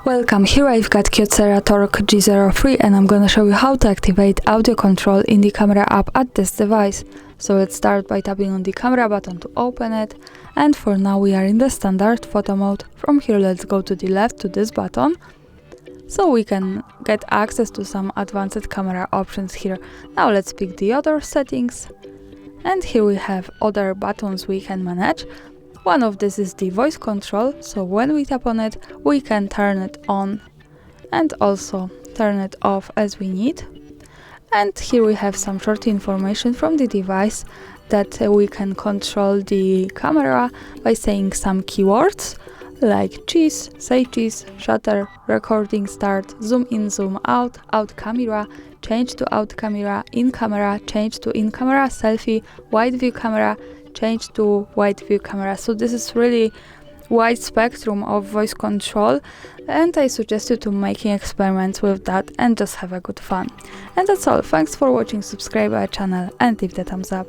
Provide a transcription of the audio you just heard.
Welcome, here I've got KYOCERA Torque G03 and I'm gonna show you how to activate audio control in the camera app at this device. So let's start by tapping on the camera button to open it, and for now we are in the standard photo mode. From here let's go to the left to this button, so we can get access to some advanced camera options here. Now let's pick the other settings, and here we have other buttons we can manage. One of this is the voice control, so when we tap on it, we can turn it on and also turn it off as we need. And here we have some short information from the device that we can control the camera by saying some keywords like cheese, say cheese, shutter, recording start, zoom in, zoom out, out camera, change to out camera, in camera, change to in camera, selfie, wide view camera, change to wide view camera. So this is really wide spectrum of voice control, and I suggest you to making experiments with that and just have a good fun. And that's all. Thanks for watching, subscribe our channel and leave the thumbs up.